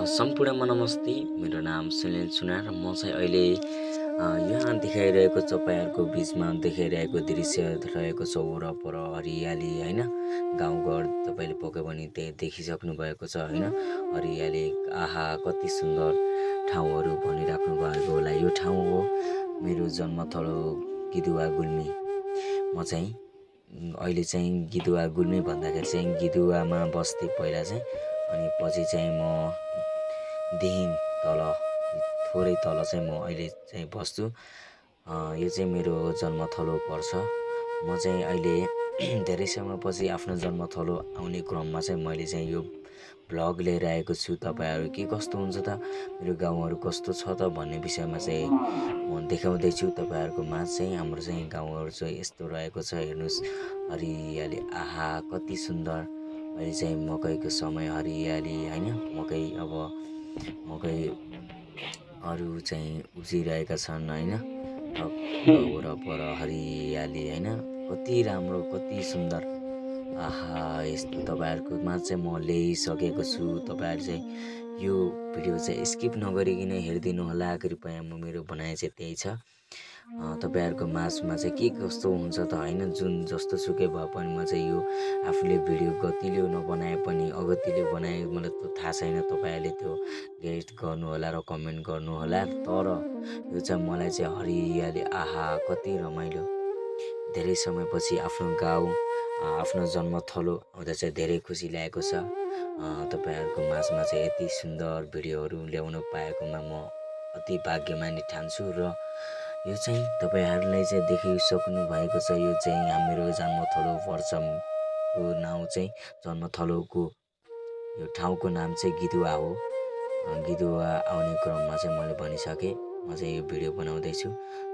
सम्पूर्णमा नमस्ते। मेरो नाम सुनिल सुनार र म चाहिँ अहिले यहाँ देखाइरहेको तपाईँहरूको बिचमा देखाइरहेको दृश्य रहेको छ वरपर हरियाली हैन। गाउँघर तपाईँले पक्कै पनि देखिसक्नु भएको छ हैन। हरियाली आहा कति सुन्दर ठाउँहरू भनिराख्नु भएको होला। यो ठाउँ हो मेरो जन्मथलो गिदुवा गुल्मी। म चाहिँ अहिले चाहिँ गिदुवा गुल्मी भन्दाखेरि चाहिँ गिदुवामा बस्थे पहिला चाहिँ, अनि पछि चाहिँ म देखि तल थोरै तल चाहिँ म अहिले चाहिँ बस्छु। यो चाहिँ मेरो जन्मथलो पर्छ। म चाहिँ अहिले धेरै समयपछि आफ्नो जन्मथलो आउने क्रममा चाहिँ मैले चाहिँ यो भ्लग लिएर आएको छु। तपाईँहरू के कस्तो हुन्छ त, मेरो गाउँहरू कस्तो छ त भन्ने विषयमा चाहिँ म देखाउँदैछु तपाईँहरूको माझ चाहिँ। हाम्रो चाहिँ गाउँहरू चाहिँ यस्तो रहेको छ, हेर्नुहोस् हरियाली आहा कति सुन्दर। अहिले चाहिँ मकैको समय हरियाली हैन। मकैहरू चाहिँ उब्जिरहेका छन् हैन। वरपर हरियाली हैन, कति राम्रो कति सुन्दर। आहा यस्तो तपाईँहरूको माझ चाहिँ म ल्याइसकेको छु। तपाईँहरू चाहिँ यो भिडियो चाहिँ स्किप नगरिकन हेरिदिनु होला। कृपया मेरो भनाइ चाहिँ त्यही छ। तपाईँहरूको माझमा चाहिँ के कस्तो हुन्छ त हैन। जुन जस्तो सुकै भए पनि म चाहिँ यो आफूले भिडियो गतिलो नबनाए पनि अगतिलो बनाए मलाई त थाहा छैन। तपाईँहरूले त्यो गेट गर्नु होला र कमेन्ट गर्नु होला। तर यो चाहिँ मलाई चाहिँ हरियाली आहा कति रमाइलो। धेरै समयपछि आफ्नो गाउँ आफ्नो जन्मथलो आउँदा चाहिँ धेरै खुसी लागेको छ। तपाईँहरूको माझमा चाहिँ यति सुन्दर भिडियोहरू ल्याउन पाएकोमा म अति भाग्यमानी ठान्छु। र यो चाहिँ तपाईँहरूलाई चाहिँ देखिसक्नु भएको छ। यो चाहिँ हाम्रो जन्मथलो पर्छको नाउँ चाहिँ जन्मथलोको यो ठाउँको नाम चाहिँ गिदुवा हो। गिदुवा आउने क्रममा चाहिँ मैले भनिसकेँ। म चाहिँ यो भिडियो बनाउँदैछु।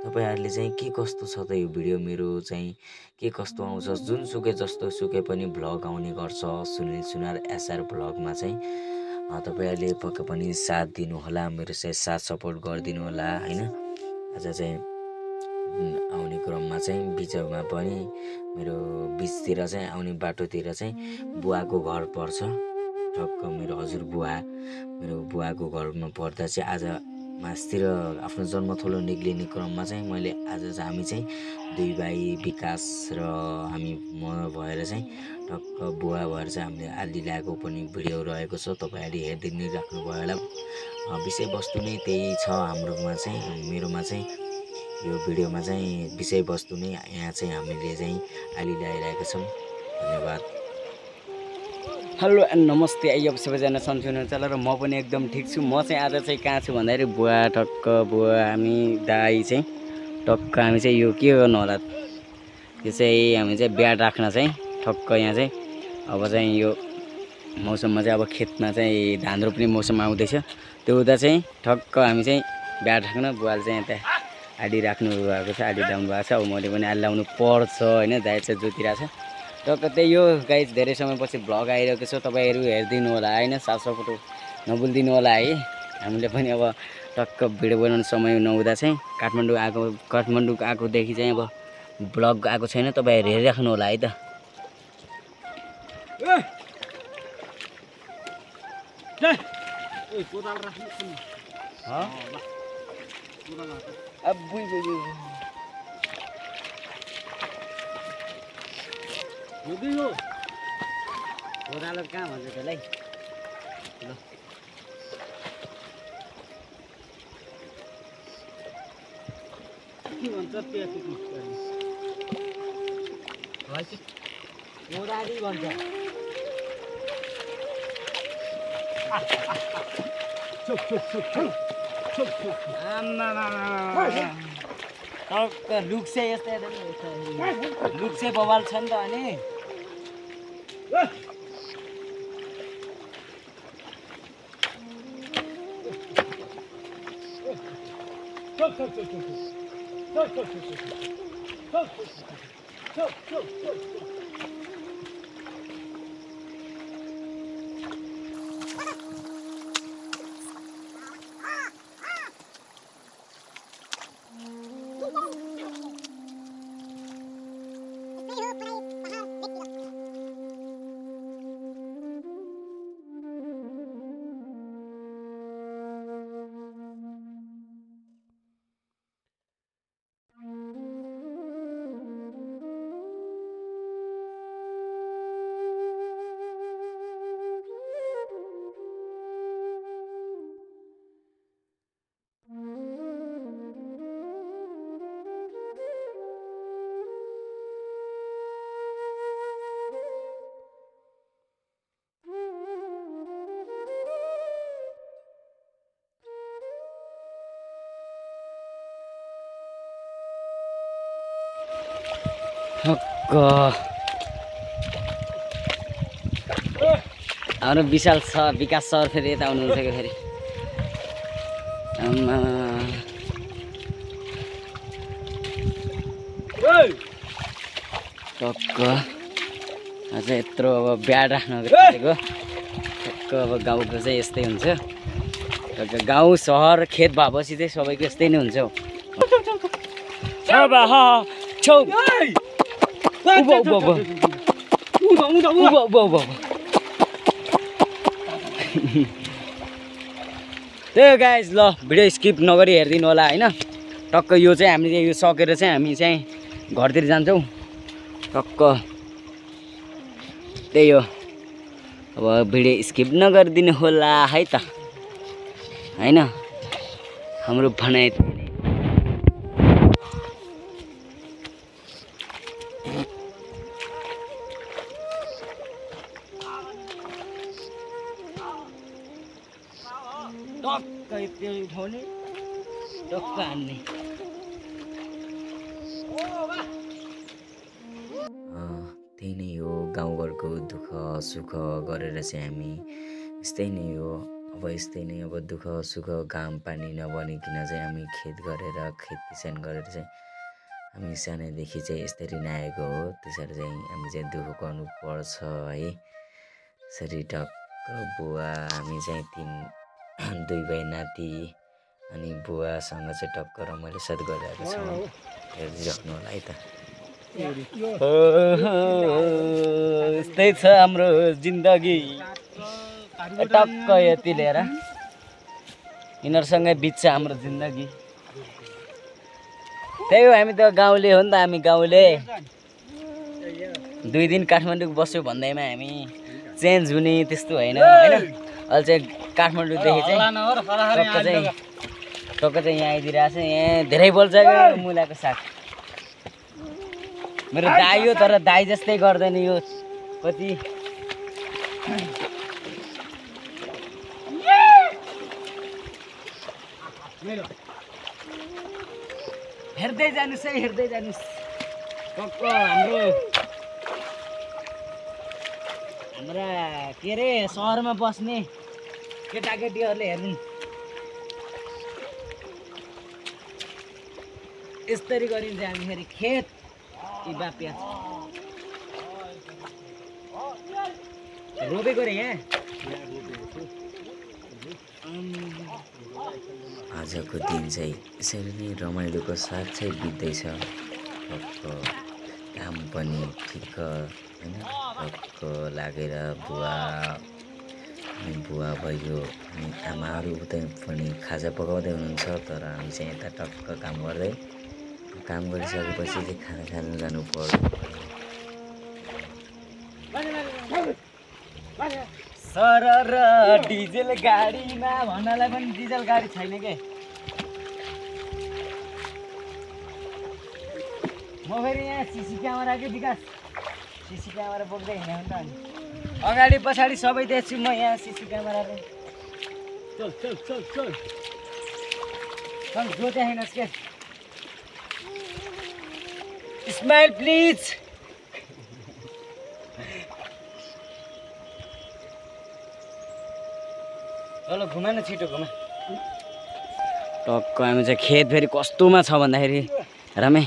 तपाईँहरूले चाहिँ के कस्तो छ त यो भिडियो मेरो चाहिँ के कस्तो आउँछ। जुनसुकै जस्तो सुकै पनि भ्लग आउने गर्छ सुनिल सुनार एसआर भ्लगमा चाहिँ। तपाईँहरूले पक्कै पनि साथ दिनु होला, मेरो चाहिँ साथ सपोर्ट गरिदिनु होला हैन। आज चाहिँ आउने क्रममा चाहिँ बिचमा पनि मेरो बिचतिर चाहिँ आउने बाटोतिर चाहिँ बुवाको घर पर्छ। ठक्क मेरो हजुरबुवा मेरो बुवाको घरमा पर्दा चाहिँ आज मासतिर आफ्नो जन्मथलो निक्लिने क्रममा चाहिँ हामी चाहिँ दुई भाइ विकास र म भएर चाहिँ ठक्क बुवा भएर चाहिँ हामीले आली ल्याएको पनि भिडियो रहेको छ। तपाईँहरूले हेरिदिनु राख्नुभयो होला। विषयवस्तु नै त्यही छ हाम्रोमा चाहिँ, मेरोमा चाहिँ यो भिडियोमा चाहिँ विषयवस्तु नै यहाँ चाहिँ हामीले चाहिँ आली ल्याइरहेका छौँ। धन्यवाद। हेलो एन्ड नमस्ते। अब सबैजना सन्चै हुनुहुन्छ होला र म पनि एकदम ठिक छु। म चाहिँ आज चाहिँ कहाँ छु भन्दाखेरि बुवा हामी दाई चाहिँ टक्क हामी चाहिँ यो के गर्नु होला, यो चाहिँ हामी चाहिँ ब्याड राख्न चाहिँ ठक्क यहाँ चाहिँ अब चाहिँ यो मौसममा चाहिँ अब खेतमा चाहिँ धान रोप्ने मौसम आउँदैछ। त्यो हुँदा चाहिँ ठक्क हामी चाहिँ ब्याड राख्न बुवाले चाहिँ यता आली राख्नु भएको छ, आली लाउनु भएको छ। अब मैले पनि आली लाउनु पर्छ होइन, दाइ चाहिँ जोतिरहेको छ। टक्क त्यही यो गाइज धेरै समयपछि भ्लग आइरहेको छ। तपाईँहरू हेरिदिनु होला होइन, साथ सपोर्ट नभुलिदिनु होला है। हामीले पनि अब टक्क भिडियो बनाउने समय नहुँदा चाहिँ काठमाडौँ आएकोदेखि चाहिँ अब भ्लग आएको छैन। तपाईँहरू हेरिराख्नु होला है त। कोदालो कहाँ भन्छ त्यसलाई? ल के भन्छ कोदाली भन्छ। लुक्से यस्तै लुक्से बवाल छ नि त। अनि हाम्रो विशाल सर विकास सर फेरि यता आउनुहुन्छ कि फेरि आम्मा टक्क अझ यत्रो अब ब्याड राख्न खोजेको टक्क अब गाउँको चाहिँ यस्तै हुन्छ टक्क गाउँ सहर खेत भएपछि चाहिँ सबैको यस्तै नै हुन्छ त्यही गाइज ल भिडियो स्किप नगरी हेरिदिनु होला होइन टक्क यो चाहिँ हामीले यो सकेर चाहिँ हामी चाहिँ घरतिर जान्छौँ टक्क त्यही हो अब भिडियो स्किप नगरिदिनु होला है त होइन हाम्रो भनाइ टक्क त्यो उठाउने टक्क हान्ने त्यही नै हो गाउँघरको दुःख सुख गरेर चाहिँ हामी यस्तै नै हो अब यस्तै नै अब दुःख सुख घाम पानी नबनिकन चाहिँ हामी खेत गरेर खेत किसान गरेर चाहिँ हामी सानैदेखि चाहिँ यसरी नै आएको हो त्यसरी चाहिँ हामी चाहिँ दुःख गर्नुपर्छ है यसरी टक्क बुवा हामी चाहिँ दुई भाइ नाति अनि बुवासँग चाहिँ टक्क रमाइलो साथ गरिरहेको छौँ हेरिराख्नु होला है त यस्तै छ हाम्रो जिन्दगी टक्क यति लिएर यिनीहरूसँगै बित्छ हाम्रो जिन्दगी त्यही हो हामी त गाउँले हो नि त हामी गाउँले 2 दिन काठमाडौँ बस्यो भन्दैमा हामी चेन्ज हुने त्यस्तो होइन होइन अहिले चाहिँ काठमाडौँदेखि चाहिँ टक्क चाहिँ यहाँ आइदिइरहेको छ यहाँ धेरै बोल्छ मुलाको साग मेरो दाइ हो तर दाइ जस्तै गर्दैन यो कति हेर्दै जानुहोस् है हेर्दै जानुहोस् टक्क हाम्रा के अरे सहरमा बस्ने केटाकेटीहरूले हेर्नु यसरी गरिन्छ हामी फेरि खेत बाप्या रोपेको रे यहाँ आजको दिन चाहिँ यसरी नै रमाइलोको साथ चाहिँ बित्दैछ टक्क काम पनि ठिक्क होइन टक्क लागेर बुवा भयो अनि आमाहरू उतै पनि खाजा पकाउँदै हुनुहुन्छ तर हामी चाहिँ यता टक्क काम गरिसकेपछि चाहिँ खाना खानु जानु पर्छ सर र डिजेल गाडीमा भन्नलाई पनि डिजेल गाडी छैन के म फेरि यहाँ सिसी क्यामेरा के विकास सिसी क्यामेरा बोक्दै हिँड्यो भने त अनि अगाडि पछाडि सबै देख्छु म यहाँ सिसी क्यामेराले चल चल चल चल चल जो देखिनुहोस् के स्माइल प्लिज चलो घुमा न छिटो घुमा टक्क हामी चाहिँ खेत फेरि कस्तोमा छ भन्दाखेरि रामै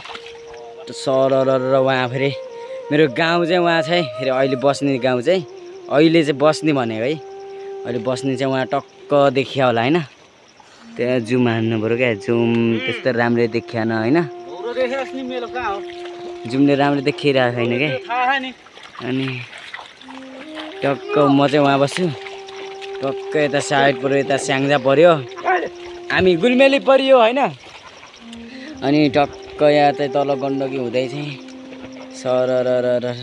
सर र उहाँ फेरि मेरो गाउँ चाहिँ उहाँ चाहिँ फेरि अहिले बस्ने गाउँ चाहिँ अहिले चाहिँ बस्ने भनेको है अहिले बस्ने चाहिँ उहाँ टक्क देखिया होला होइन त्यहाँ जुम हान्नु पऱ्यो क्या जुम त्यस्तो राम्ररी देखिएन होइन जुमले राम्रो देखिरहेको छैन क्या अनि टक्क म चाहिँ उहाँ बस्छु टक्क यता साइड पऱ्यो यता स्याङ्जा पऱ्यो हामी गुलमेली परियो होइन अनि टक्क यहाँ चाहिँ तल गण्डकी हुँदै चाहिँ सर र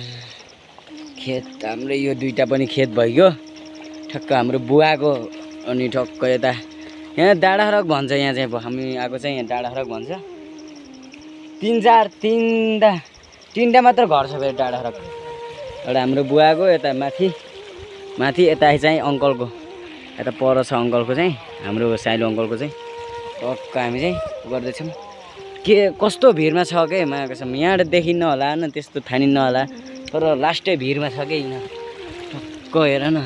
खेत हाम्रो यो दुईवटा पनि खेत भइगयो ठक्क हाम्रो बुवाको अनि ठक्क यता यहाँ डाँडाखरक भन्छ यहाँ चाहिँ हामी आएको चाहिँ यहाँ डाँडाखरक भन्छ तिनवटा मात्र घर छ फेरि डाँडाखरक एउटा हाम्रो बुवाको यता माथि यता चाहिँ अङ्कलको यता पर छ अङ्कलको चाहिँ हाम्रो साइलो अङ्कलको चाहिँ टक्क हामी चाहिँ गर्दैछौँ के कस्तो भिडमा छ के माया कसम यहाँबाट देखिन्न होला न त्यस्तो थानिन्न होला तर लास्टै भिडमा छ के यहाँ टक्क हेर न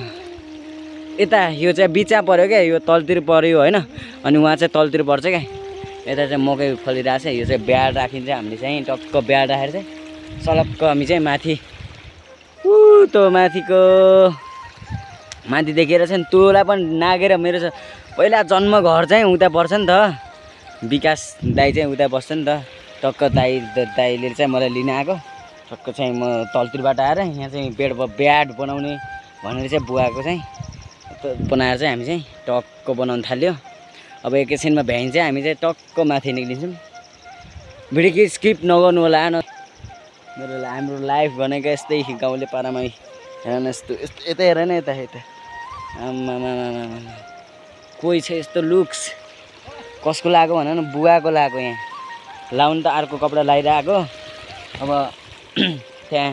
यता यो चाहिँ बिचा पऱ्यो क्या यो तलतिर पऱ्यो होइन अनि उहाँ चाहिँ तलतिर पर्छ क्या यता चाहिँ मकै फलिरहेको छ यो चाहिँ ब्याड राखिन्छ हामीले चाहिँ टक्क ब्याड राखेर चाहिँ सलक्क हामी चाहिँ माथि त्यो माथिको माथि देखेर चाहिँ तँलाई पनि नागेर मेरो पहिला जन्म घर चाहिँ उता पर्छ नि त विकास दाई चाहिँ उता बस्छ नि त टक्क दाईले चाहिँ मलाई लिन आएको टक्क चाहिँ म तलतिरबाट आएर यहाँ चाहिँ ब्याड बनाउने भनेर चाहिँ बुवाको चाहिँ बनाएर चाहिँ हामी चाहिँ टक्क बनाउनु थाल्यो अब एकैछिनमा भ्याइन चाहिँ हामी चाहिँ टक्क माथि निक्लिन्छौँ भिडियो कि स्किप नगर्नु होला मेरो हाम्रो लाइफ भनेको यस्तै गाउँले पारामा हेर न यस्तो यता हेर न यता आम्मा कोही छ यस्तो लुक्स कसको लगाएको भन न बुवाको लगाएको यहाँ लाउनु त अर्को कपडा लगाइरहेको अब त्यहाँ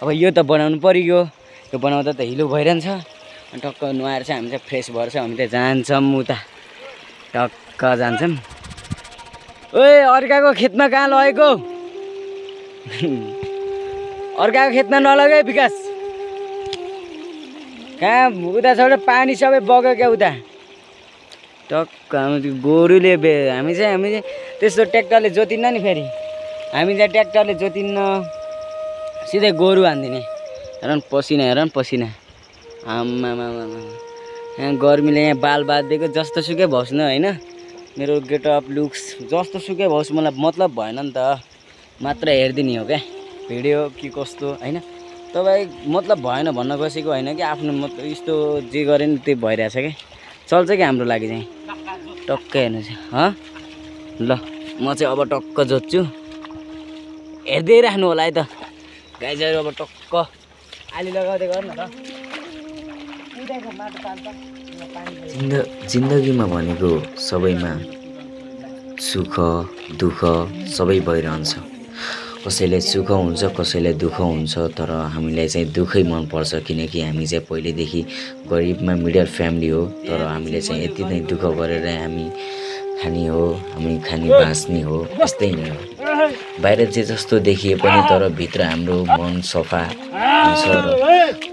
अब यो त बनाउनु पर्यो यो बनाउँदा त हिलो भइरहन्छ अनि टक्क नुहाएर चाहिँ हामी चाहिँ फ्रेस भएर चाहिँ हामी त जान्छौँ उता टक्क जान्छौँ ओए अर्काको खेतमा कहाँ लगेको अर्काको खेतमा नलगे विकास कहाँ उता छ पानी सबै बग्यो क्या उता टक्क हामी गोरुले हामी चाहिँ त्यस्तो ट्र्याक्टरले जोतिन्न नि फेरि हामी चाहिँ ट्र्याक्टरले जोतिन्न सिधै गोरु हान्दिने हेर न पसिना आम्मा यहाँ गर्मीले यहाँ बाल बाँधिदिएको जस्तो सुकै भोस् न होइन मेरो गेटअप लुक्स जस्तो सुकै भोस् मलाई मतलब भएन नि त मात्र हेरिदिने हो क्या भिडियो कि कस्तो होइन तपाईँ मतलब भएन भन्न खोजेको होइन कि आफ्नो मतलब यस्तो जे गरे नि त्यो भइरहेछ क्या चल्छ कि हाम्रो लागि चाहिँ टक्कै हेर्नु चाहिँ ल म चाहिँ अब टक्क जोत्छु हेर्दै राख्नु होला है त गाईहरू अब टक्क आली लगाउँदै गर्नु त जिन्दगीमा भनेको सबैमा सुख दुःख सबै भइरहन्छ कसैलाई सुख हुन्छ कसैलाई दुःख हुन्छ तर हामीलाई चाहिँ दुःखै मनपर्छ किनकि हामी चाहिँ पहिल्यैदेखि गरिबमा मिडल फ्यामिली हो तर हामीले चाहिँ यति नै दुःख गरेर हामी खाने हो हामी खाने बाँच्ने हो यस्तै नै हो बाहिर चाहिँ जस्तो देखिए पनि तर भित्र हाम्रो मन सफा हुन्छ र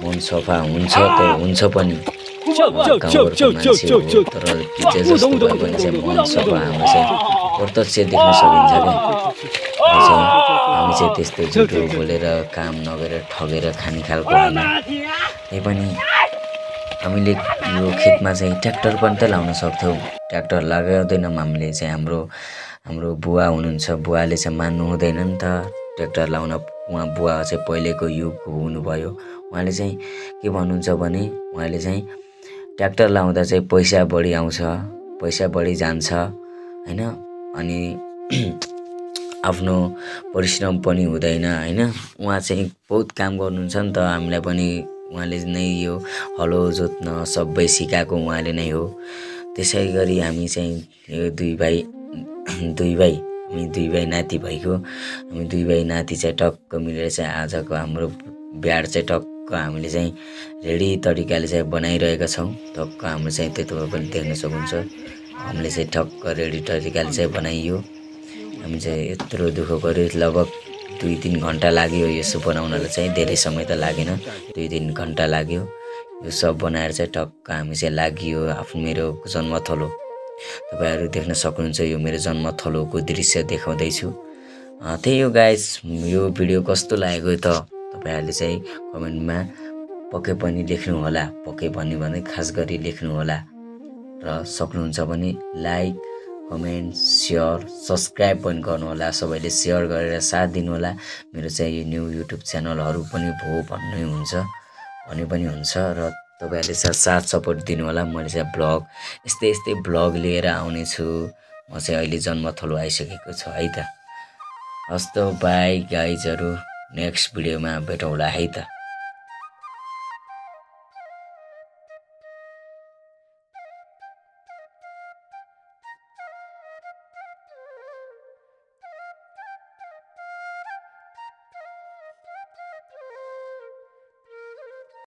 मन सफा हुन्छ त हुन्छ पनि गाउँघरको मान्छे हो तर भित्र जस्तो भए पनि चाहिँ मन सफा हाम्रो चाहिँ प्रत्यक्ष देख्न सकिन्छ क्या हामी चाहिँ त्यस्तो झुटो बोलेर काम नगरेर ठगेर खाने खालको होइन त्यही पनि हामीले यो खेतमा चाहिँ ट्र्याक्टर पनि त लाउन सक्थ्यौँ ट्र्याक्टर लगाउँदैनौँ हामीले चाहिँ हाम्रो बुवा हुनुहुन्छ बुवाले चाहिँ मान्नु हुँदैन नि त ट्र्याक्टर लाउन उहाँ बुवा चाहिँ पहिलेको युगको हुनुभयो उहाँले चाहिँ के भन्नुहुन्छ भने उहाँले चाहिँ ट्र्याक्टर लाउँदा चाहिँ पैसा बढी आउँछ पैसा बढी जान्छ होइन अनि आफ्नो परिश्रम पनि हुँदैन होइन उहाँ चाहिँ बहुत काम गर्नुहुन्छ नि त हामीलाई पनि उहाँले नै यो हलो जोत्न सबै सिकाएको उहाँले नै हो त्यसै गरी हामी चाहिँ यो दुई भाइ हामी दुई भाइ नाति भएको हामी दुई भाइ नाति चाहिँ टक्क मिलेर चाहिँ आजको हाम्रो बिहार चाहिँ टक्क हामीले चाहिँ रेडी तरिकाले चाहिँ बनाइरहेका छौँ टक्क हाम्रो चाहिँ त्यो तपाईँ पनि देख्न सक्नुहुन्छ हामीले चाहिँ टक्क रेडी तरिकाले चाहिँ बनाइयो हामी चाहिँ यत्रो दुःख गऱ्यो लगभग 2-3 घन्टा लाग्यो यसो बनाउनलाई चाहिँ धेरै समय त लागेन 2-3 घन्टा लाग्यो यो सब बनाएर चाहिँ टक्क हामी चाहिँ लागियो आफ्नो मेरो जन्मथलो तपाईहरु देख्न सक्नुहुन्छ यो मेरो जन्मथलोको दृश्य देखाउँदैछु त्यही हो गाइस यो भिडियो कस्तो लाग्यो त तपाईहरुले चाहिँ कमेन्टमा पक्कै पनि लेख्नु होला पक्कै पनि भन्दै खास गरी लेख्नु होला र सक्नुहुन्छ भने लाइक कमेन्ट शेयर सब्स्क्राइब पनि गर्नु होला सबैले शेयर गरेर साथ दिनु होला मेरो चाहिँ यो न्यू युट्युब च्यानलहरु पनि भो भन्ने हुन्छ भने पनि हुन्छ र तपाईहरुले साथ सपोर्ट दिनु होला मैले चाहिँ ब्लग यस्तै ब्लग लिएर आउने छु म चाहिँ अहिले जन्मथलो आइसकेको छु है त हस्त बाइ गाइजहरु नेक्स्ट भिडियोमा भेटौँला है त।